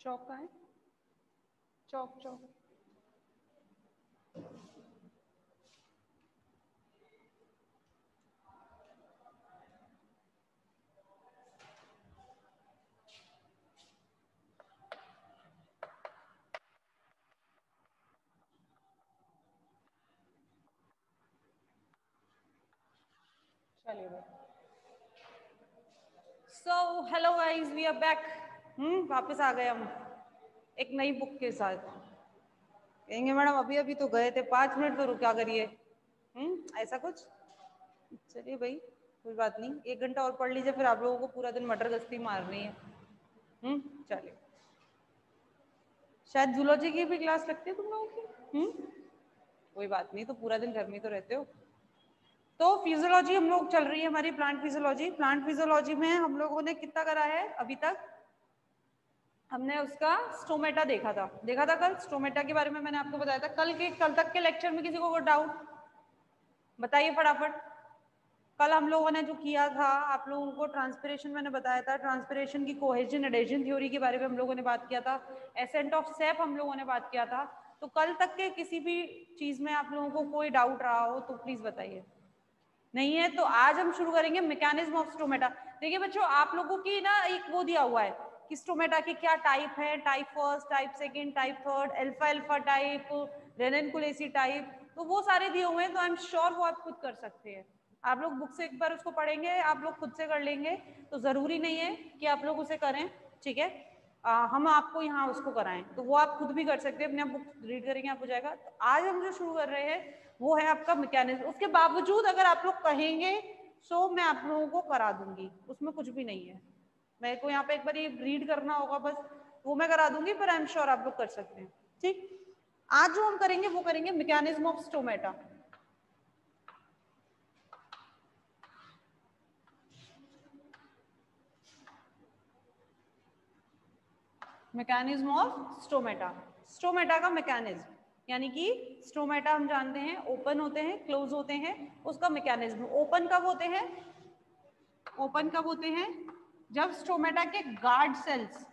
चौक कहाँ है? चौक चौक चलिए भाई। So hello guys, we are back. वापस आ गए हम एक नई बुक के साथ। कहेंगे मैडम अभी अभी तो गए थे, 5 मिनट तो रुका करिए। ऐसा कुछ। चलिए भाई, कोई बात नहीं, 1 घंटा और पढ़ लीजिए, फिर आप लोगों को पूरा दिन मटर गश्ती मारनी है। चलिए। शायद जूलॉजी की भी क्लास लगती है तुम लोगों की। कोई बात नहीं, तो पूरा दिन घर में तो रहते हो। तो फिजियोलॉजी हम लोग चल रही है हमारी, प्लांट फिजियोलॉजी। प्लांट फिजियोलॉजी में हम लोगों ने कितना करा है अभी तक? हमने उसका स्टोमेटा देखा था कल। स्टोमेटा के बारे में मैंने आपको बताया था कल तक के लेक्चर में। किसी को कोई डाउट बताइए फटाफट। कल हम लोगों ने जो किया था, आप लोगों को ट्रांसपिरेशन मैंने बताया था। ट्रांसपिरेशन की कोहेजन एडेशन थ्योरी के बारे में हम लोगों ने बात किया था। एसेंट ऑफ सेप हम लोगों ने बात किया था। तो कल तक के किसी भी चीज में आप लोगों को कोई डाउट रहा हो तो प्लीज बताइए। नहीं है तो आज हम शुरू करेंगे मैकेनिज्म ऑफ स्टोमेटा। देखिए बच्चों, आप लोगों की ना एक वो दिया हुआ है कि स्टोमेटा के क्या टाइप है, type first, type second, type third, alpha alpha type, ranunculaceae type. तो वो सारे दिए हुए हैं, तो आई एम श्योर वो आप खुद कर सकते हैं। आप लोग बुक से एक बार उसको पढ़ेंगे, आप लोग खुद से कर लेंगे, तो जरूरी नहीं है कि आप लोग उसे करें। ठीक है, हम आपको यहाँ उसको कराएं, तो वो आप खुद भी कर सकते हैं। अपने आप बुक रीड करेंगे, आप हो जाएगा। तो आज हम जो शुरू कर रहे हैं वो है आपका मैकेनिज्म। उसके बावजूद अगर आप लोग कहेंगे सो मैं आप लोगों को करा दूंगी, उसमें कुछ भी नहीं है। मेरे को यहाँ पे एक बार ये रीड करना होगा बस, वो मैं करा दूंगी, पर आई एम श्योर आप लोग कर सकते हैं। ठीक, आज जो हम करेंगे वो करेंगे mechanism of stomata. Mechanism of stomata. Stomata का मैकेनिज्म यानी कि स्टोमेटा हम जानते हैं ओपन होते हैं, क्लोज होते हैं। उसका मैकेनिज्म, ओपन कब होते हैं? ओपन कब होते हैं? जब स्टोमेटा के गार्ड सेल्स,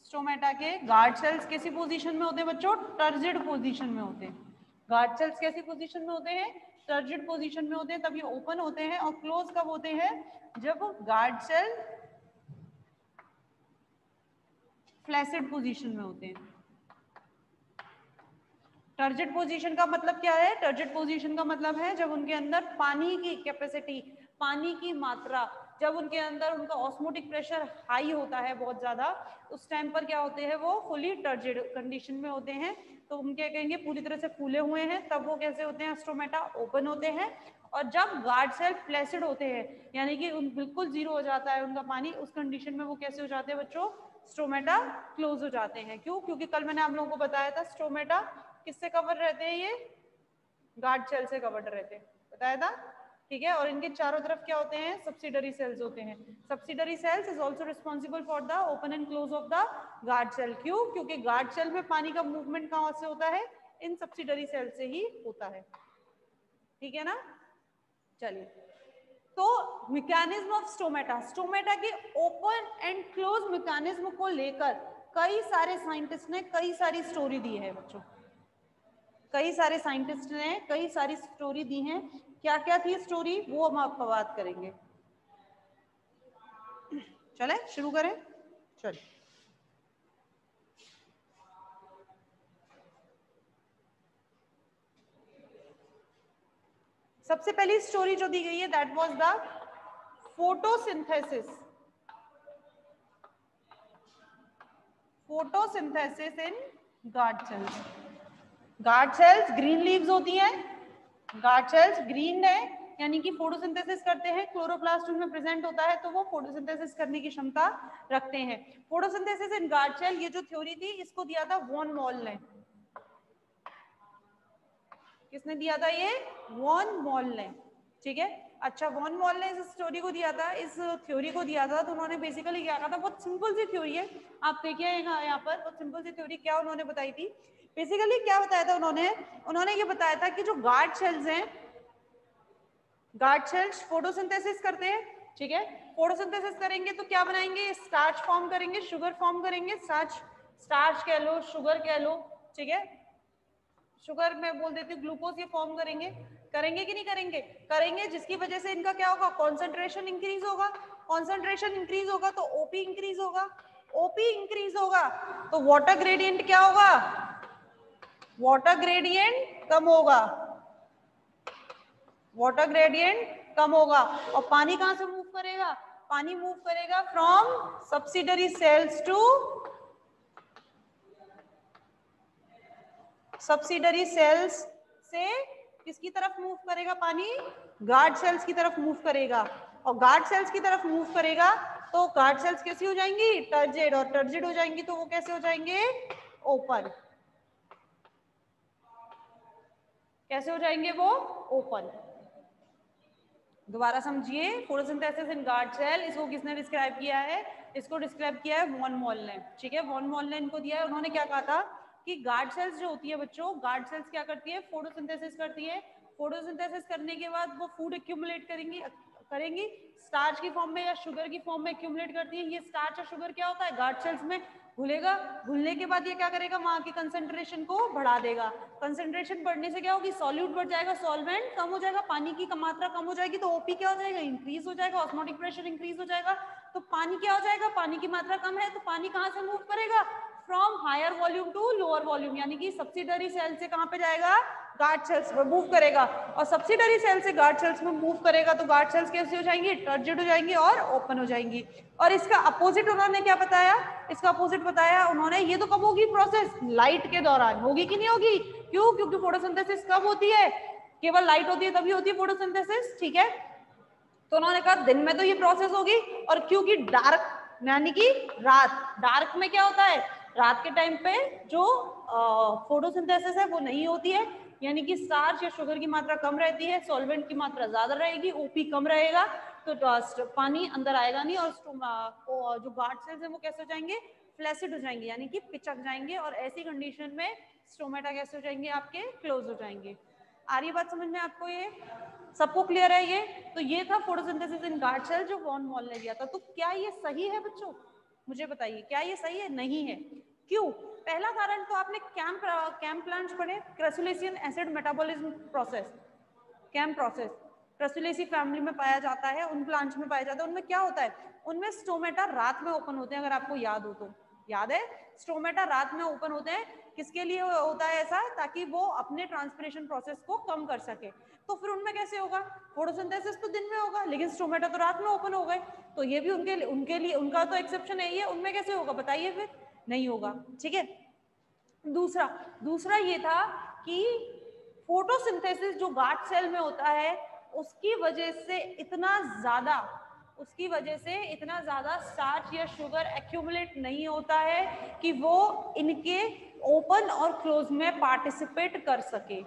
स्टोमेटा के गार्ड सेल्स कैसी पोजीशन में होते हैं बच्चों? टर्जिड पोजीशन में होते हैं। गार्ड सेल्स कैसी पोजीशन में होते हैं? टर्जिड पोजीशन में होते हैं, तब ये ओपन होते हैं। और क्लोज कब होते हैं? जब गार्ड सेल फ्लैसिड पोजीशन में होते हैं। टर्जिड पोजीशन का मतलब क्या है? टर्जिड पोजीशन का मतलब है जब उनके अंदर पानी की कैपेसिटी, पानी की मात्रा, जब उनके अंदर उनका ऑस्मोटिक प्रेशर हाई होता है बहुत ज्यादा, उस टाइम पर क्या होते हैं? वो फुली टर्जिड कंडीशन में होते हैं। तो हम क्या कहेंगे? पूरी तरह से फूले हुए हैं, तब वो कैसे होते हैं? स्टोमेटा ओपन होते हैं। और जब गार्ड सेल फ्लैसिड होते हैं, यानी कि बिल्कुल जीरो हो जाता है उनका पानी, उस कंडीशन में वो कैसे हो जाते हैं बच्चों? स्टोमेटा क्लोज हो जाते हैं। क्यों? क्योंकि कल मैंने आप लोगों को बताया था स्टोमेटा किससे कवर रहते हैं? ये गार्ड सेल से कवर्ड रहते हैं, बताया था। ठीक है, और इनके चारों तरफ क्या होते हैं? सब्सिडरी सेल्स होते हैं। Subsidiary cells is also responsible for the open and close of the guard cell. क्यों? क्योंकि गार्ड सेल में पानी का मूवमेंट कहां से होता है? इन सब्सिडरी सेल से ही होता है। ठीक है ना? चलिए, तो मैकेनिज्म ऑफ स्टोमेटा, स्टोमेटा के ओपन एंड क्लोज मैकेनिज्म को लेकर कई सारे साइंटिस्ट ने कई सारी स्टोरी दी है बच्चों। कई सारे साइंटिस्ट ने कई सारी स्टोरी दी हैं। क्या क्या थी स्टोरी, वो हम आपको बात करेंगे। चले शुरू करें? चलिए, सबसे पहली स्टोरी जो दी गई है that was the photosynthesis. Photosynthesis in guard cells. Guard cells green leaves होती हैं। गार्ड सेल्स ग्रीन है, यानी कि फोटोसिंथेसिस करते हैं। क्लोरोप्लास्ट उनमें प्रेजेंट होता है, तो वो फोटोसिंथेसिस करने की क्षमता रखते हैं। फोटोसिंथेसिस इन गार्ड सेल, ये जो थ्योरी थी इसको दिया था वॉन मॉल ने। किसने दिया था ये? वॉन मॉल ने। ठीक है, अच्छा, वॉन मॉल ने इस स्टोरी को दिया था, इस थ्योरी को दिया था। तो उन्होंने बेसिकली क्या कहा था? बहुत सिंपल सी थ्योरी है, आप देखिए यहाँ पर बहुत सिंपल सी थ्योरी। क्या उन्होंने बताई थी? बेसिकली क्या बताया था उन्होंने ये बताया था कि जो गार्ड सेल्स हैं, गार्ड सेल्स फोटोसिंथेसिस करते हैं। ठीक है। फोटोसिंथेसिस करेंगे तो क्या बनाएंगे, स्टार्च फॉर्म करेंगे, शुगर फॉर्म करेंगे, स्टार्च कह लो, शुगर कह लो, ठीक है। शुगर मैं बोल देती हूँ ग्लूकोज, ये फॉर्म करेंगे, करेंगे कि नहीं करेंगे, करेंगे, जिसकी वजह से इनका क्या होगा, कॉन्सेंट्रेशन इंक्रीज होगा, कॉन्सेंट्रेशन इंक्रीज होगा तो ओपी इंक्रीज होगा, ओपी इंक्रीज होगा तो वाटर ग्रेडियंट क्या होगा, वाटर ग्रेडियंट कम होगा, वाटर ग्रेडियंट कम होगा। और पानी कहां से मूव करेगा, पानी मूव करेगा from subsidiary cells to subsidiary cells से किसकी तरफ मूव करेगा, पानी गार्ड सेल्स की तरफ मूव करेगा, और गार्ड सेल्स की तरफ मूव करेगा तो गार्ड सेल्स कैसी हो जाएंगी, टर्जिड, और टर्जिड हो जाएंगी तो वो कैसे हो जाएंगे, ओपन, कैसे हो जाएंगे वो, ओपन। दोबारा समझिए, फोटोसिंथेसिस इन गार्ड सेल, इसको किसने डिस्क्राइब किया है, इसको डिस्क्राइब किया है वॉन मॉल ने, ठीक है। वॉन मॉल ने इनको दिया है, उन्होंने क्या कहा था कि गार्ड सेल्स जो होती है बच्चों, गार्ड सेल्स क्या करती है, फोटोसिंथेसिस करती है, फोटोसिंथेसिस करने के बाद वो फूड एक्यूमुलेट करेंगी स्टार्च की फॉर्म में या शुगर की फॉर्म में एक्यूमुलेट करती है। ये स्टार्च और शुगर क्या होता है, गार्ड सेल्स में घुलेगा, घुलने के बाद ये क्या करेगा, वहां की कंसंट्रेशन को बढ़ा देगा, कंसंट्रेशन बढ़ने से क्या होगी, सॉल्यूट बढ़ जाएगा, सॉल्वेंट कम हो जाएगा, पानी की मात्रा कम हो जाएगी तो ओपी क्या हो जाएगा, इंक्रीज हो जाएगा, ऑस्मोटिक प्रेशर इंक्रीज हो जाएगा, तो पानी क्या हो जाएगा, पानी की मात्रा कम है तो पानी कहां से मूव करेगा, from higher volume to lower volume, यानी कि सब्सिडरी सेल से कहां पे जाएगा, गार्ड सेल्स में मूव करेगा, और सब्सिडरी सेल से गार्ड सेल्स में मूव करेगा तो गार्ड सेल्स कैसे हो जाएंगी, टर्जिड हो जाएंगी और ओपन हो जाएंगी। और इसका अपोजिट उन्होंने क्या बताया, इसका अपोजिट बताया उन्होंने, ये तो कब होगी प्रोसेस, लाइट के दौरान होगी कि नहीं होगी, क्यों, क्योंकि फोटोसिंथेसिस कब होती है, केवल लाइट होती है तभी होती है फोटोसिंथेसिस, ठीक है। तो उन्होंने कहा दिन में तो ये प्रोसेस होगी, और क्योंकि डार्क यानी कि रात, डार्क में क्या होता है, रात के टाइम पे जो फोटोसिंथेसिस है वो नहीं होती है, यानी कि स्टार्च या शुगर की मात्रा कम रहती है, सॉल्वेंट की मात्रा ज्यादा रहेगी, ओपी कम रहेगा, तो पानी अंदर आएगा नहीं, और जो गार्ड सेल्स है वो कैसे हो जाएंगे, फ्लैसिड हो जाएंगे, यानी कि पिचक जाएंगे, और ऐसी कंडीशन में स्टोमेटा कैसे हो जाएंगे आपके, क्लोज हो जाएंगे। आ रही बात समझ में आपको, ये सबको क्लियर है ये, तो ये था फोटोसिंथेसिस इन गार्ड सेल जो वॉन मॉल ने दिया था। तो क्या ये सही है बच्चों, मुझे बताइए क्या ये सही है, नहीं है, क्यों, पहला कारण तो आपने कैम प्लांट्स पढ़े, crassulacean acid metabolism process, CAM process Crassulaceae family में पाया जाता है, उन प्लांट्स में पाया जाता है, उनमें क्या होता है, उनमें स्टोमेटा रात में ओपन होते हैं, अगर आपको याद हो तो, याद है, स्टोमेटा रात में ओपन होते हैं, किसके लिए होता है ऐसा, ताकि वो अपने ट्रांसपिरेशन प्रोसेस को कम कर सके। तो फिर उनमें कैसे होगा, फोटोसिंथेसिस तो दिन में होगा लेकिन स्टोमेटा तो रात में ओपन हो गए, तो ये भी उनके लिए उनका तो एक्सेप्शन है, ये उनमें कैसे होगा बताइए, फिर नहीं होगा, ठीक है। दूसरा ये था कि फोटोसिंथेसिस जो गार्ड सेल में होता है उसकी वजह से इतना ज्यादा स्टार्च या शुगर एक्यूमुलेट नहीं होता है कि वो इनके ओपन और क्लोज में पार्टिसिपेट कर सके,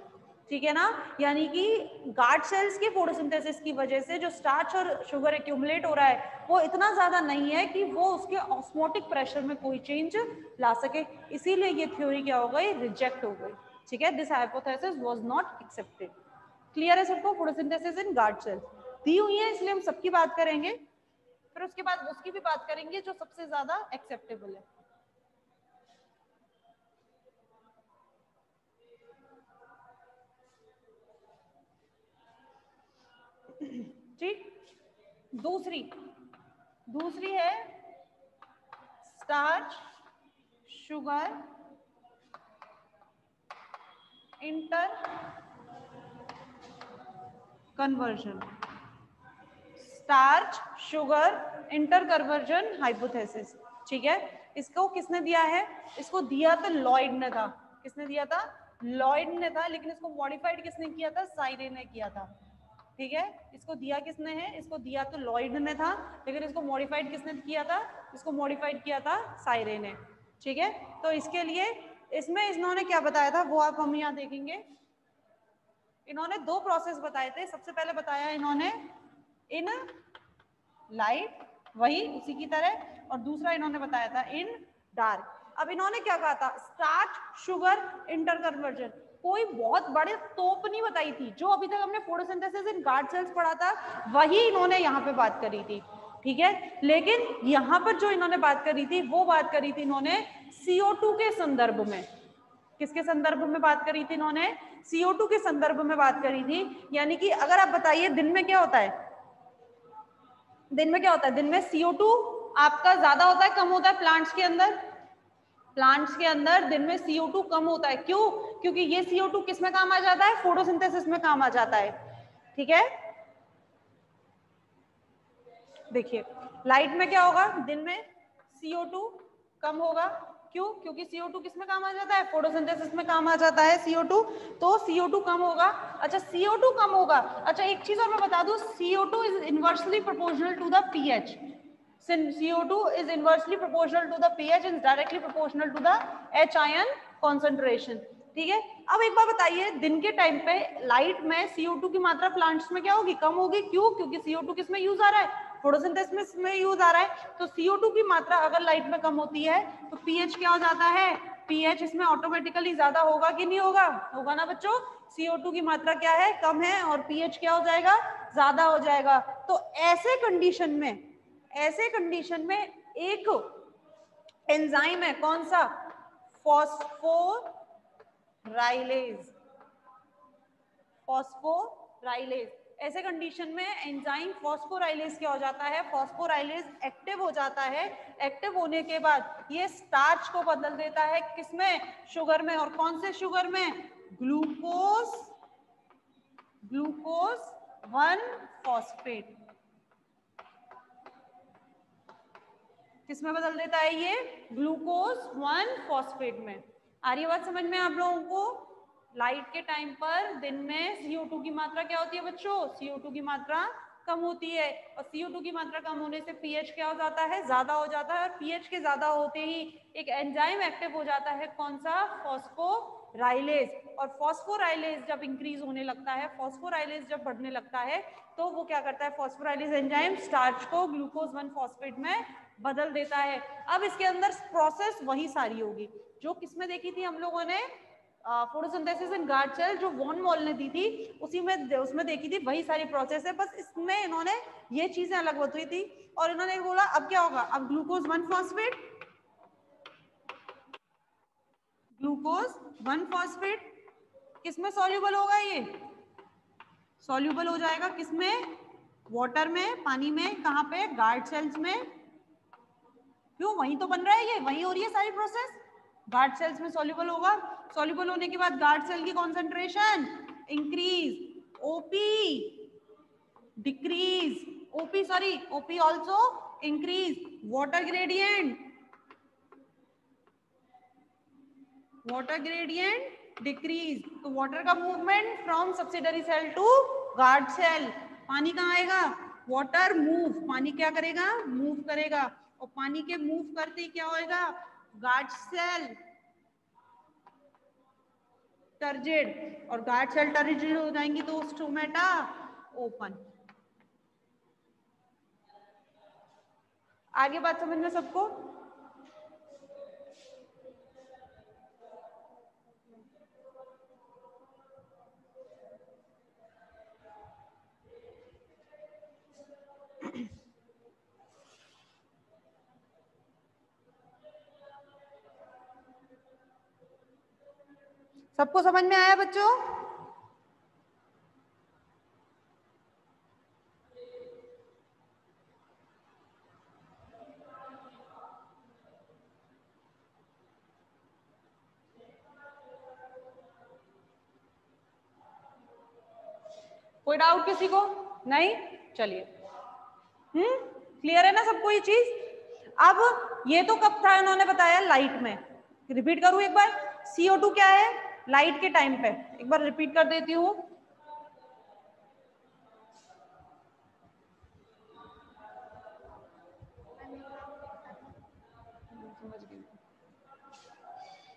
ठीक है ना। यानी कि गार्ड सेल्स के फोटोसिंथेसिस की वजह से जो स्टार्च और शुगर एक्यूमुलेट हो रहा है वो इतना ज्यादा नहीं है कि वो उसके ऑस्मोटिक प्रेशर में कोई चेंज ला सके, इसीलिए ये थ्योरी क्या हो गई, रिजेक्ट हो गई, ठीक है। This hypothesis was not accepted. Clear है सबको, फोटोसिंथेसिस इन गार्ड सेल्स दी हुई है इसलिए हम सबकी बात करेंगे, फिर उसके बाद उसकी भी बात करेंगे जो सबसे ज्यादा एक्सेप्टेबल है। ठीक, दूसरी है starch sugar inter conversion, starch sugar inter conversion hypothesis, ठीक है। इसको किसने दिया है, इसको दिया तो लॉयड ने था, किसने दिया था, लॉयड ने था, लेकिन इसको मॉडिफाइड किसने किया था, साइरे ने किया था, ठीक है। इसको दिया किसने है, इसको दिया तो लॉयड ने था, लेकिन इसको मॉडिफाइड किसने किया था, इसको मॉडिफाइड किया था साइरे ने, ठीक है। तो इसके लिए इसमें इन्होंने क्या बताया था वो आप हम यहाँ देखेंगे, इन्होंने दो प्रोसेस बताए थे, सबसे पहले बताया इन्होंने इन लाइट, वही उसी की तरह, और दूसरा इन्होंने बताया था इन डार्क। अब इन्होंने क्या कहा था, स्टार्च शुगर इंटर कन्वर्जन, कोई बहुत बड़े तोप नहीं बताई थी। जो अभी तक हमने फोटोसिंथेसिस इन गार्ड सेल्स पढ़ा था वही इन्होंने यहाँ पे बात करी थी, ठीक है। लेकिन यहाँ पर जो इन्होंने बात करी थी वो बात करी थी इन्होंने CO2 के संदर्भ में। किसके संदर्भ में बात करी थी इन्होंने? CO2 के संदर्भ में बात करी थी। यानी कि अगर आप बताइए दिन में क्या होता है, दिन में क्या होता है? दिन में CO2 आपका ज्यादा होता है कम होता है प्लांट्स के अंदर? प्लांट्स के अंदर दिन में CO2 कम होता है। क्यों? क्योंकि ये CO2 किस में काम आ जाता है? फोटोसिंथेसिस में काम आ जाता है, ठीक है। देखिए लाइट में क्या होगा? दिन में CO2 कम होगा। क्यों? क्योंकि CO2 किस में काम आ जाता है? फोटोसिंथेसिस में काम आ जाता है CO2, तो CO2 कम होगा। अच्छा CO2 कम होगा। अच्छा एक चीज और मैं बता दूं, CO2 is inversely proportional to the pH. CO2 is inversely proportional to the pH and directly proportional to the H ion concentration, ठीक है। अब एक बार बताइए दिन के टाइम पे लाइट में CO2 की मात्रा प्लांट्स में क्या होगी? कम होगी। क्यों? क्योंकि CO2 किस में यूज आ रहा है? फोटोसिंथेसिस में यूज आ रहा है। तो CO2 की मात्रा अगर लाइट में कम होती है तो pH क्या हो जाता है? pH इसमें ऑटोमेटिकली ज्यादा होगा कि नहीं होगा? होगा ना बच्चों। CO2 की मात्रा क्या है? कम है और pH क्या हो जाएगा? ज्यादा हो जाएगा। तो ऐसे कंडीशन में एक एंजाइम है, कौन सा? फॉस्फोराइलेज। ऐसे कंडीशन में एंजाइम फॉस्फोराइलेज क्या हो जाता है? फॉस्फोराइलेज एक्टिव हो जाता है। एक्टिव होने के बाद ये स्टार्च को बदल देता है किसमें? शुगर में। और कौन से शुगर में? Glucose 1 phosphate. किसमें बदल देता है ये? ग्लूकोज 1 फॉस्फेट में। आ रही है बात समझ में आप लोगों को? लाइट के टाइम पर दिन में CO2 की मात्रा क्या होती है बच्चों? CO2 की मात्रा कम होती है और CO2 की मात्रा कम होने से pH क्या हो जाता है? ज्यादा हो जाता है। और pH के ज्यादा होते ही एक एंजाइम एक्टिव हो जाता है, कौन सा? फॉस्फोराइलेज। और फॉस्फोराइलेज जब इंक्रीज होने लगता है, फॉस्फोराइलेज जब बढ़ने लगता है तो वो क्या करता है? फॉस्फोराइलेज एंजाइम स्टार्च को ग्लूकोज 1 फॉस्फेट में बदल देता है। अब इसके अंदर प्रोसेस वही सारी होगी जो किसमें देखी थी हम लोगों ने? फोटोसिंथेसिस इन गार्ड सेल जो वॉन मॉल ने दी थी उसमें देखी थी वही सारी प्रोसेस है। बस इसमें इन्होंने ये चीजें अलग बताई थी और इन्होंने बोला अब क्या होगा? अब ग्लूकोज 1 फॉस्फेट किसमें सॉल्युबल होगा? ये सॉल्युबल हो जाएगा किसमें? वाटर में, पानी में। कहाँ पे? गार्ड सेल्स में। क्यों? वही तो बन रहा है, ये वही हो रही है सारी प्रोसेस। गार्ड सेल्स में सॉल्युबल होगा। सॉल्युबल होने के बाद गार्ड सेल की concentration increase, OP decrease, OP also increase, water gradient decrease. तो वाटर का movement from subsidiary cell to guard cell. पानी कहाँ आएगा? वाटर मूव, पानी क्या करेगा? मूव करेगा। और पानी के मूव करते ही क्या होएगा? Guard cell turgid. और गार्ड सेल टर्जिड हो जाएंगी तो स्टोमेटा ओपन। आगे बात समझ में सबको? सबको समझ में आया बच्चों? कोई डाउट किसी को? नहीं? चलिए क्लियर है ना सबको ये चीज? अब ये तो कब था उन्होंने बताया? लाइट में। रिपीट करूं एक बार? CO2 क्या है लाइट के टाइम पे? एक बार रिपीट कर देती हूँ।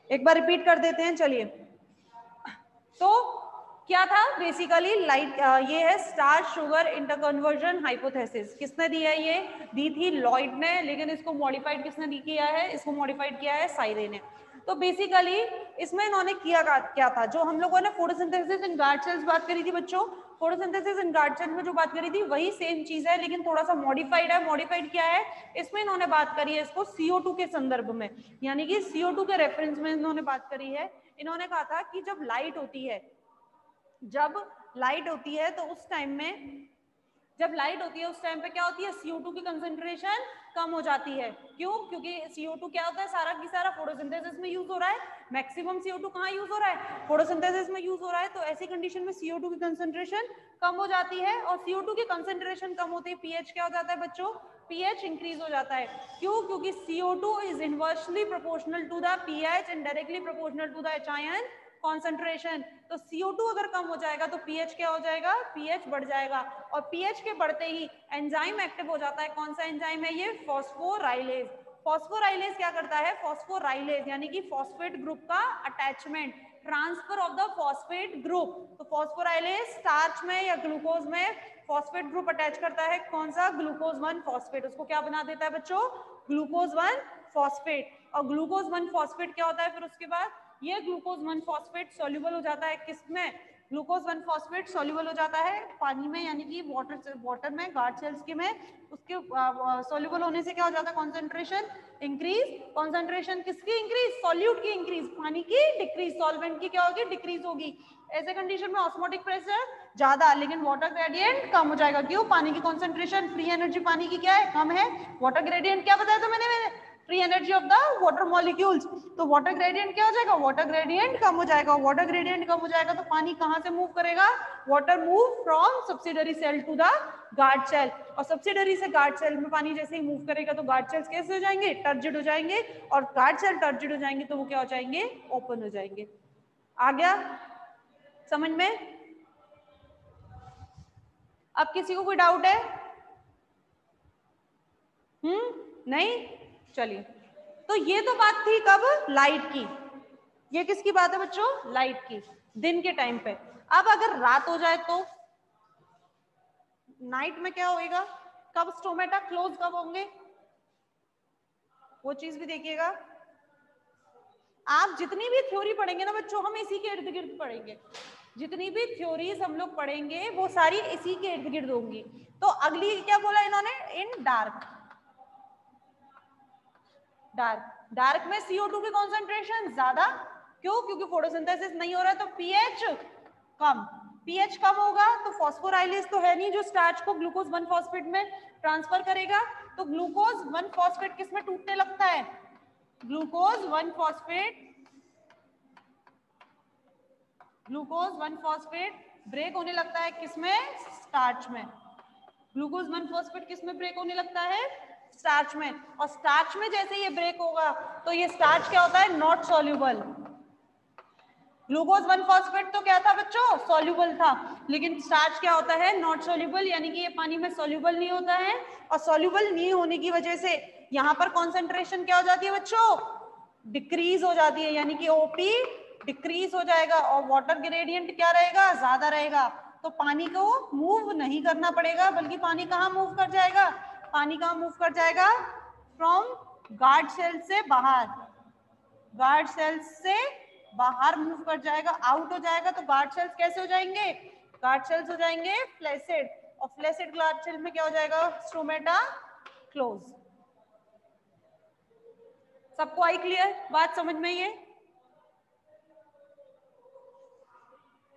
एक बार रिपीट कर देते हैं, चलिए। तो क्या था बेसिकली? लाइट ये है स्टार्च शुगर इंटरकन्वर्जन हाइपोथेसिस। किसने दी है? ये दी थी लॉयड ने, लेकिन इसको मॉडिफाइड किसने किया है? इसको मॉडिफाइड किया है साइरे ने। तो बेसिकली इसमें इन्होंने किया क्या था, जो हम लोगों ने फोटोसिंथेसिस इन गार्ड सेल्स बात करी थी बच्चों, फोटोसिंथेसिस इन गार्ड सेल्स में जो बात करी थी वही सेम चीज है, लेकिन थोड़ा सा मॉडिफाइड है। मॉडिफाइड क्या है, इसमें इन्होंने बात करी है इसको CO2 के संदर्भ में, यानी कि CO2 के रेफरेंस में इन्होंने बात करी है। इन्होंने कहा था कि जब लाइट होती है तो उस टाइम में, जब लाइट होती है उस टाइम पे क्या होती है, CO2 की कंसंट्रेशन कम हो जाती है। क्यों? क्योंकि CO2 क्या होता है, सारा की सारा फोटोसिंथेसिस में यूज हो रहा है। मैक्सिमम CO2 कहाँ यूज हो रहा है, फोटोसिंथेसिस में यूज हो रहा है। तो ऐसी कंडीशन में CO2 की कंसंट्रेशन कम हो जाती है, और CO2 की कंसंट्रेशन कम होते ही pH क्या हो जाता है बच्चों, pH इंक्रीज हो जाता है। क्यों? क्योंकि CO2 is inversely proportional to the pH and directly proportional to the H ion concentration. तो CO2 अगर कम हो जाएगा तो pH क्या हो जाएगा, pH बढ़ जाएगा, और pH के बढ़ते ही एंजाइम एक्टिव हो जाता है। कौन सा एंजाइम है ये, फॉस्फोराइलेज। फॉस्फोराइलेज क्या करता है, फॉस्फोराइलेज यानी कि फॉस्फेट ग्रुप का attachment, transfer of the phosphate group. तो फॉस्फोराइलेज स्टार्च में या ग्लूकोज में फॉस्फेट ग्रुप अटैच करता है, कौन सा, ग्लूकोज 1 फॉस्फेट, उसको क्या बना देता है बच्चों, ग्लूकोज 1 फॉस्फेट। और ग्लूकोज 1 फॉस्फेट क्या होता है फिर उसके बाद, ये ग्लूकोज 1 फॉस्फेट सॉल्युबल हो जाता है किसमें, ग्लूकोज 1 फॉस्फेट सॉल्युबल हो जाता है पानी में, यानी कि वाटर में, गार्ड सेल्स के में, उसके सॉल्युबल होने से क्या हो जाता है, कॉन्सेंट्रेशन इंक्रीज। कॉन्सेंट्रेशन किसकी इंक्रीज, सॉल्यूट की इंक्रीज, पानी की डिक्रीज, सॉल्वेंट की क्या होगी, डिक्रीज होगी। ऐसे कंडीशन में ऑस्मोटिक प्रेशर ज्यादा, लेकिन वाटर ग्रेडियंट कम हो जाएगा। क्यों, पानी की कॉन्सेंट्रेशन, फ्री एनर्जी पानी की क्या है, कम है। वाटर ग्रेडियंट क्या बताया था मैंने, free energy of the water molecules. तो वाटर ग्रेडियंट क्या हो जाएगा, वाटर ग्रेडियंट कम हो जाएगा। वाटर ग्रेडियंट कम हो जाएगा तो पानी कहां से मूव करेगा, water move from subsidiary cell to the guard cell, और सब्सिडरी से गार्ड सेल में पानी जैसे ही मूव करेगा तो गार्ड सेल्स कैसे हो जाएंगे, टर्जिड हो जाएंगे, और गार्ड सेल टर्जिड हो जाएंगे तो वो क्या हो जाएंगे, ओपन हो जाएंगे। आ गया समझ में? अब किसी को कोई डाउट है? नहीं, चलिए। तो ये तो बात थी कब, लाइट की। ये किसकी बात है बच्चों, लाइट की, दिन के टाइम पे। अब अगर रात हो जाए तो नाइट में क्या होएगा, कब स्टोमेटा क्लोज कब होंगे, वो चीज भी देखिएगा। आप जितनी भी थ्योरी पढ़ेंगे ना बच्चों, हम इसी के इर्द गिर्द पढ़ेंगे। जितनी भी थ्योरीज हम लोग पढ़ेंगे वो सारी इसी के इर्द गिर्द होंगी। तो अगली क्या बोला इन्होंने, इन डार्क। डार्क में CO2 की कॉन्सेंट्रेशन ज्यादा। क्यों? क्योंकि फोटोसिंथेसिस नहीं हो रहा है तो pH कम। pH कम होगा तो फॉस्फोराइलेज तो है नहीं जो स्टार्च को ग्लूकोज 1 फॉस्फेट में ट्रांसफर करेगा। तो ग्लूकोज 1 फॉस्फेट किस में टूटने लगता है, ग्लूकोज 1 फॉस्फेट ब्रेक होने लगता है किसमें, स्टार्च में। ग्लूकोज 1 फॉस्फेट किस में ब्रेक होने लगता है, स्टार्च में। और स्टार्च में जैसे ये ब्रेक होगा तो ये स्टार्च क्या होता है, नॉट सॉल्युबल। ग्लूकोज 1 फॉस्फेट तो क्या था बच्चों, सॉल्युबल था, लेकिन स्टार्च क्या होता है, नॉट सॉल्युबल, यानी कि ये पानी में सॉल्युबल नहीं होता है। और सॉल्युबल नहीं होने की वजह से यहाँ पर कॉन्सेंट्रेशन क्या हो जाती है बच्चों, डिक्रीज हो जाती है, यानी कि ओपी डिक्रीज हो जाएगा, और वाटर ग्रेडियंट क्या रहेगा, ज्यादा रहेगा। तो पानी को मूव नहीं करना पड़ेगा, बल्कि पानी कहाँ मूव कर जाएगा, पानी कहाँ मूव कर जाएगा, फ्रॉम गार्ड सेल से बाहर, गार्ड सेल्स से बाहर मूव कर जाएगा, आउट हो जाएगा। तो गार्ड सेल्स कैसे हो जाएंगे, गार्ड सेल्स हो जाएंगे फ्लैसिड, और फ्लैसिड गार्ड सेल में क्या हो जाएगा, स्टोमेटा क्लोज। सबको आई क्लियर बात, समझ में? ये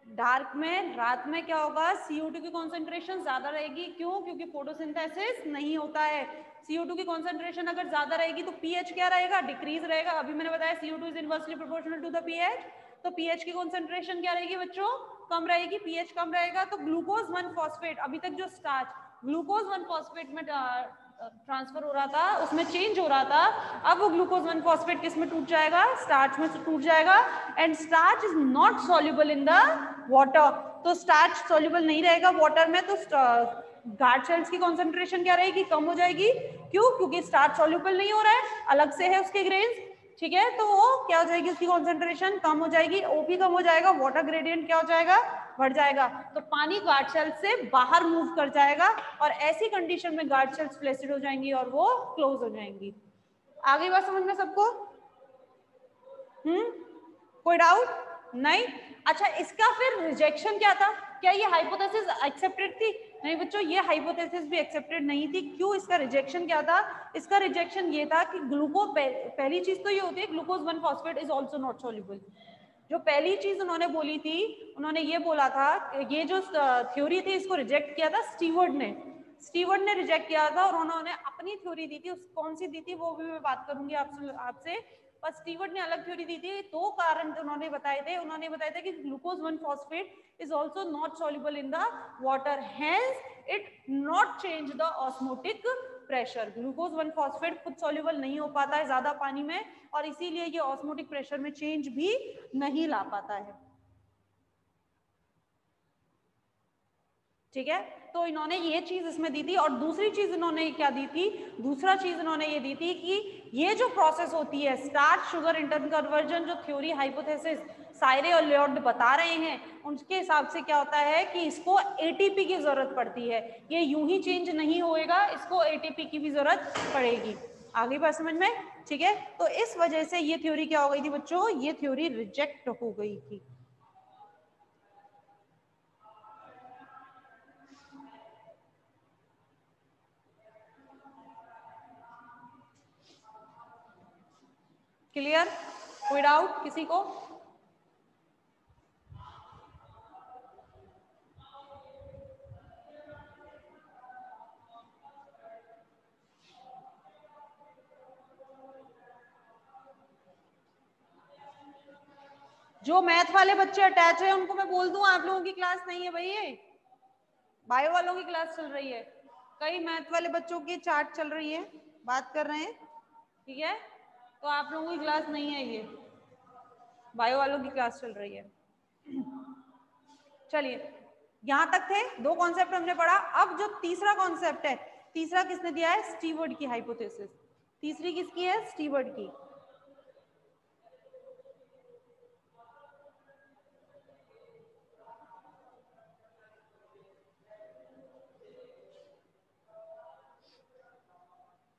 डार्क में, रात में क्या होगा, CO2 की कॉन्सेंट्रेशन ज्यादा रहेगी। क्यों? क्योंकि फोटोसिंथेसिस नहीं होता है। CO2 की कॉन्सेंट्रेशन अगर ज्यादा रहेगी तो pH क्या रहेगा, डिक्रीज रहेगा। अभी मैंने बताया CO2 is inversely proportional to the pH, तो pH की कॉन्सेंट्रेशन क्या रहेगी बच्चों, कम रहेगी, pH कम रहेगा। तो ग्लूकोज 1 फॉस्फेट, अभी तक जो स्टार्च ग्लूकोज 1 फॉस्फेट में ट्रांसफर हो रहा था, उसमें चेंज हो रहा था, अब वो ग्लूकोज 1 फॉस्फेट किस में टूट जाएगा, स्टार्च में टूट जाएगा। And starch is not soluble in the water, तो स्टार्च सॉल्युबल नहीं रहेगा वाटर में, तो गार्ड सेल्स की कॉन्सेंट्रेशन क्या रहेगी, कम हो जाएगी। क्यों? क्योंकि स्टार्च सॉल्युबल नहीं हो रहा है, अलग से है उसके ग्रेन्स, ठीक है, तो वो क्या हो जाएगी, उसकी कॉन्सेंट्रेशन कम हो जाएगी, ओपी कम हो जाएगा, वाटर ग्रेडियंट क्या हो जाएगा, बढ़ जाएगा। तो पानी गार्ड सेल से बाहर मूव कर जाएगा, और ऐसी कंडीशन में गार्ड सेल्स फ्लैसिड हो जाएंगी और वो क्लोज हो जाएंगी। आ गई बात समझ में सबको? कोई डाउट नहीं? अच्छा, इसका फिर रिजेक्शन क्या था? क्या ये हाइपोथेसिस एक्सेप्टेड थी? नहीं बच्चों, ये हाइपोथेसिस भी एक्सेप्टेड नहीं थी। क्यों? इसका रिजेक्शन क्या था? इसका रिजेक्शन ये था कि ग्लूकोज, पहली चीज तो ये होती है glucose 1 phosphate is also not soluble. जो पहली चीज उन्होंने बोली थी, उन्होंने ये बोला था, ये जो थ्योरी थी इसको रिजेक्ट किया था स्टीवर्ट ने रिजेक्ट किया था, और उन्होंने अपनी थ्योरी दी थी। उस कौन सी दी थी वो भी मैं बात करूंगी आपसे। पर स्टीवर्ट ने अलग थ्योरी दी थी। दो कारण उन्होंने बताए थे कि glucose 1 phosphate is also not soluble in the water, hence it not change the osmotic pressure. Glucose 1 phosphate खुद soluble नहीं हो पाता है ज्यादा पानी में, और इसीलिए ये ऑस्मोटिक प्रेशर में चेंज भी नहीं ला पाता है। ठीक है, तो इन्होंने ये चीज इसमें दी थी। और दूसरी चीज इन्होंने क्या दी थी? दूसरा चीज इन्होंने ये दी थी कि ये जो प्रोसेस होती है स्टार्च शुगर इंटर कन्वर्जन, जो थ्योरी हाइपोथेसिस सायरे और लियोर्ड बता रहे हैं, उनके हिसाब से क्या होता है कि इसको एटीपी की जरूरत पड़ती है। ये यूं ही चेंज नहीं होएगा, इसको एटीपी की भी जरूरत पड़ेगी। आगे बात समझ में? ठीक है, तो इस वजह से ये थ्योरी क्या हो गई थी बच्चों? ये थ्योरी रिजेक्ट हो गई थी। क्लियर? कोई डाउट किसी को? जो मैथ वाले बच्चे अटैच है उनको मैं बोल दूं आप लोगों की क्लास नहीं है भाई, ये बायो वालों की क्लास चल रही है। कई मैथ वाले बच्चों की चार्ट चल रही है, बात कर रहे हैं। ठीक है, तो आप लोगों की क्लास नहीं है, ये बायो वालों की क्लास चल रही है। चलिए, यहां तक थे, दो कॉन्सेप्ट हमने पढ़ा। अब जो तीसरा कॉन्सेप्ट है, तीसरा किसने दिया है? स्टीवर्ट की हाइपोथेसिस। तीसरी किसकी है? स्टीवर्ट की।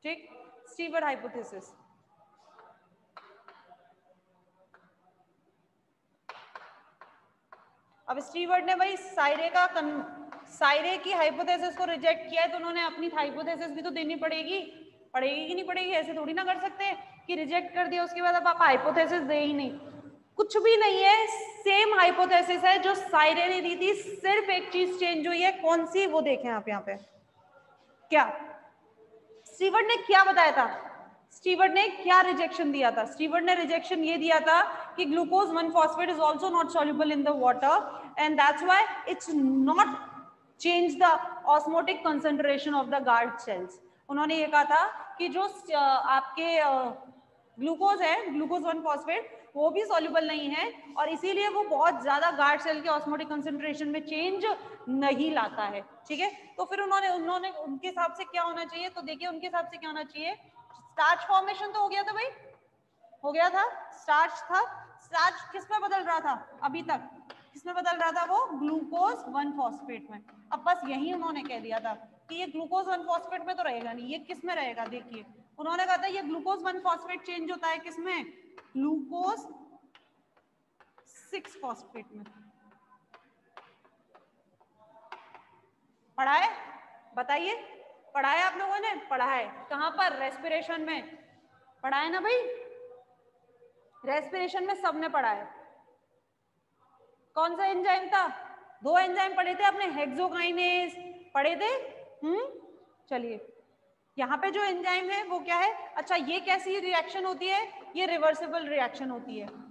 ठीक, स्टीवर्ट हाइपोथेसिस। अब स्टीवर्ट ने भाई सायरे की हाइपोथेसिस को रिजेक्ट किया है, तो उन्होंने अपनी हाइपोथेसिस भी तो देनी पड़ेगी कि नहीं पड़ेगी? ऐसे थोड़ी ना कर सकते कि रिजेक्ट कर दिया उसके बाद अब आप हाइपोथेसिस दे ही नहीं। कुछ भी नहीं है, सेम हाइपोथेसिस है जो सायरे ने दी थी, सिर्फ एक चीज चेंज हुई है। कौन सी? वो देखें आप यहाँ पे। क्या स्टीवर्ट ने क्या बताया था? स्टीवर्ट ने क्या रिजेक्शन दिया था? स्टीवर्ट ने रिजेक्शन ये दिया था कि glucose 1 phosphate is also not soluble in the water, and that's why it's not change the osmotic concentration of the guard cells. उन्होंने ये कहा था कि जो आपके ग्लूकोज है, ग्लूकोज 1 फॉस्फेट, वो भी सॉल्युबल नहीं है, और इसीलिए वो बहुत ज्यादा गार्ड सेल के ऑस्मोटिक कंसंट्रेशन में चेंज नहीं लाता है। ठीक है, तो फिर उन्होंने उनके हिसाब से क्या होना चाहिए? तो देखिए उनके हिसाब से क्या होना चाहिए? स्टार्च फॉर्मेशन तो हो गया था भाई, हो गया था, स्टार्च था। स्टार्च किस में बदल रहा था अभी तक? किसमें बदल रहा था वो? ग्लूकोज 1 फॉस्फेट में। अब बस यही उन्होंने कह दिया था कि ये ग्लूकोज 1 फॉस्फेट में तो रहेगा नहीं, ये किस में रहेगा? देखिए उन्होंने कहा था ये ग्लूकोज 1 फॉस्फेट चेंज होता है किसमें? ग्लूकोज 6 फॉस्फेट में। पढ़ा है? बताइए, पढ़ा है आप लोगों ने? पढ़ा है कहां पर? रेस्पिरेशन में पढ़ा है ना भाई? रेस्पिरेशन में सबने पढ़ा है। कौन सा एंजाइम था? दो एंजाइम पढ़े थे आपने, हेक्सोकाइनेज पढ़े थे। चलिए, यहाँ पे जो एंजाइम है वो क्या है? अच्छा, ये कैसी रिएक्शन होती है? ये रिवर्सिबल रिएक्शन होती है।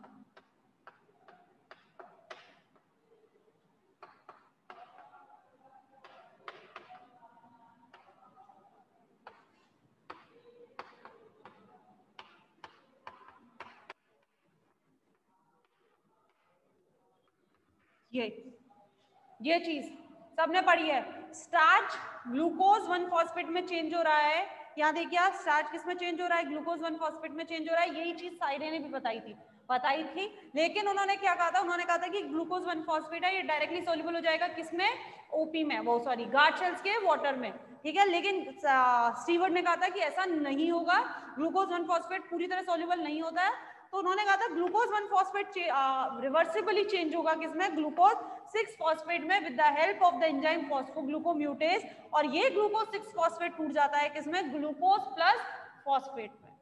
ये चीज सबने पढ़ी है। स्टार्च ग्लूकोज 1 फॉस्फेट में चेंज हो रहा है। यहाँ देखिए आप, स्टार्च किस में चेंज हो रहा है? ग्लूकोज 1 फॉस्फेट में चेंज हो रहा है। यही चीज सायरे ने भी बताई थी। लेकिन उन्होंने क्या कहा था? उन्होंने कहा था कि ग्लूकोज 1 फॉस्फेट है, ये डायरेक्टली सोल्यूबल हो जाएगा किसमें? ओपी में, वो सॉरी गार्ड सेल्स के वाटर में। ठीक है, लेकिन स्टीवर्ट ने कहा था कि ऐसा नहीं होगा, ग्लूकोज 1 फॉस्फेट पूरी तरह सोल्यूबल नहीं होता है, तो उन्होंने कहा था ग्लूकोज 1 फॉस्फेट रिवर्सिबली चेंज होगा किसमें, ग्लूकोज 6 फॉस्फेट में with the help of the enzyme phosphoglucomutase, और ये ग्लूकोज 6 फॉस्फेट टूट जाता है किसमें, ग्लूकोज प्लस फॉस्फेट में।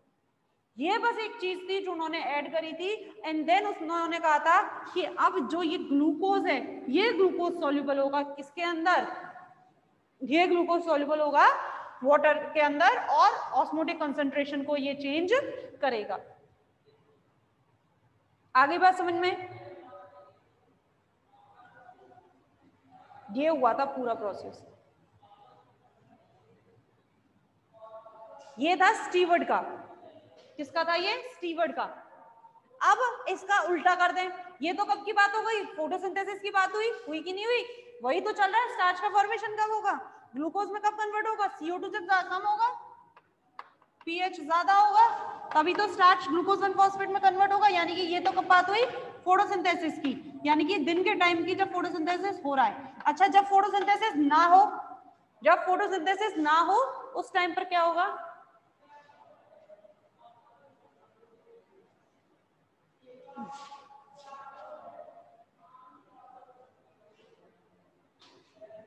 ये बस एक चीज थी जो उन्होंने ऐड करी थी। एंड देन उन्होंने कहा था कि अब जो ये ग्लूकोज है ये ग्लूकोज सॉल्युबल होगा किसके अंदर, ये ग्लूकोज सॉल्युबल होगा वाटर के अंदर और ऑस्मोटिक कंसंट्रेशन को ये चेंज करेगा। आगे बात समझ में, ये हुआ था पूरा प्रोसेस। ये था स्टीवर्ड का, किसका था ये, स्टीवर्ड का। अब इसका उल्टा कर दें, ये तो कब की बात हो गई, फोटोसिंथेसिस की बात हुई कि नहीं हुई, वही तो चल रहा है। स्टार्च का फॉर्मेशन कब होगा, ग्लूकोज में कब कन्वर्ट होगा, CO2 जब कम होगा, pH ज्यादा होगा, तभी तो स्टार्च ग्लूकोज 1 फॉस्फेट में कन्वर्ट होगा। यानी कि ये तो कब बात हुई, फोटोसिंथेसिस की, यानी कि दिन के टाइम की जब फोटोसिंथेसिस हो रहा है। अच्छा, जब फोटोसिंथेसिस ना हो, जब फोटोसिंथेसिस ना हो उस टाइम पर क्या होगा,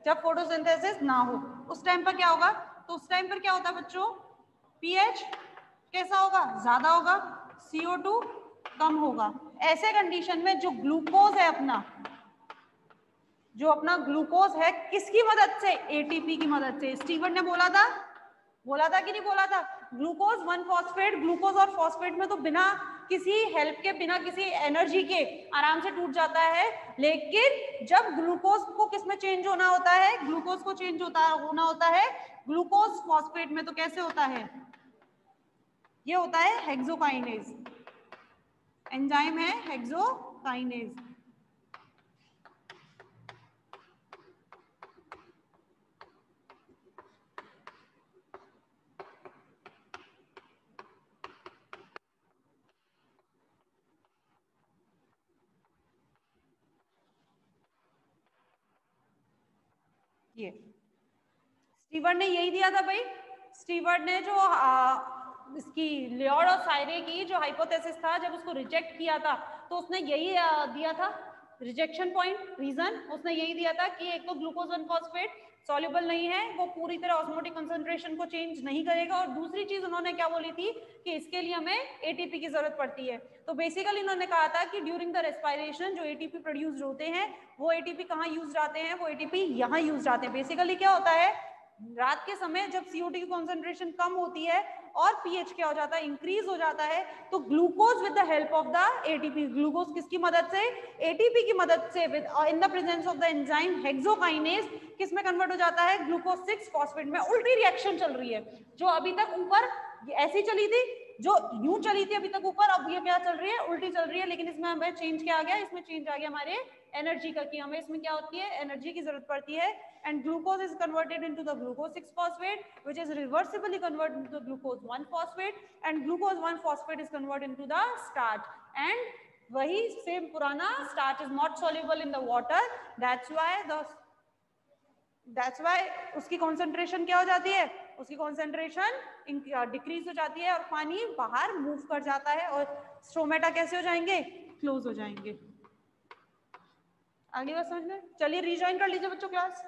जब फोटोसिंथेसिस ना हो उस टाइम पर क्या होगा, तो उस टाइम पर क्या होता है बच्चों, pH कैसा होगा, ज्यादा होगा, CO2 कम होगा। ऐसे कंडीशन में जो ग्लूकोज है अपना, जो अपना ग्लूकोज है किसकी मदद से, एटीपी की मदद से। स्टीवन ने बोला था कि नहीं बोला था, ग्लूकोज 1 फॉस्फेट, ग्लूकोज और फॉस्फेट में तो बिना किसी हेल्प के, बिना किसी एनर्जी के आराम से टूट जाता है। लेकिन जब ग्लूकोज को किसमें चेंज होना होता है, ग्लूकोज को चेंज होना होता है ग्लूकोज फॉस्फेट में, तो कैसे होता है, ये होता है हेक्सोकाइनेज, एंजाइम है हेक्सोकाइनेज। ये स्टीवर्ट ने यही दिया था भाई, स्टीवर्ट ने जो इसकी लियोड और सायरे की जो हाइपोथेसिस था, जब उसको रिजेक्ट किया था तो उसने यही दिया था रिजेक्शन पॉइंट, रीजन उसने यही दिया था कि एक तो ग्लूकोज 1 फॉस्फेट सॉल्युबल नहीं है, वो पूरी तरह ऑस्मोटिक कंसंट्रेशन को चेंज नहीं करेगा, और दूसरी चीज उन्होंने क्या बोली थी कि इसके लिए हमें एटीपी की जरूरत पड़ती है। तो बेसिकली उन्होंने कहा था कि ड्यूरिंग द रेस्पिरेशन जो एटीपी प्रोड्यूस होते हैं, वो एटीपी कहाँ यूज आते हैं, वो एटीपी यहाँ यूज आते हैं। बेसिकली क्या होता है, रात के समय जब CO2 की कॉन्सेंट्रेशन कम होती है और pH क्या हो जाता है, इंक्रीज हो जाता है, तो glucose with the help of the ATP, glucose किसकी मदद से, एटीपी की मदद से, with in the presence of the enzyme hexokinase, किस में कन्वर्ट हो जाता है, ग्लूकोज 6 फॉस्फेट में। उल्टी रिएक्शन चल रही है, जो अभी तक ऊपर ऐसी चली थी, जो यूं चली थी अभी तक ऊपर, अब ये क्या चल रही है, उल्टी चल रही है। लेकिन इसमें हमें चेंज क्या आ गया, इसमें चेंज आ गया हमारे एनर्जी का, कि हमें इसमें क्या होती है, एनर्जी की जरूरत पड़ती है। And glucose is converted into the glucose 6 phosphate which is reversibly converted into glucose 1 phosphate, and glucose 1 phosphate is converted into the starch. And वही सेम पुराना, starch is not soluble in the water, that's why उसकी concentration क्या हो जाती है, उसकी concentration decrease हो जाती है और पानी बाहर मूव कर जाता है और स्टोमेटा कैसे हो जाएंगे, क्लोज हो जाएंगे। अगली बात समझ में, चलिए रिजॉइन कर लीजिए बच्चों क्लास।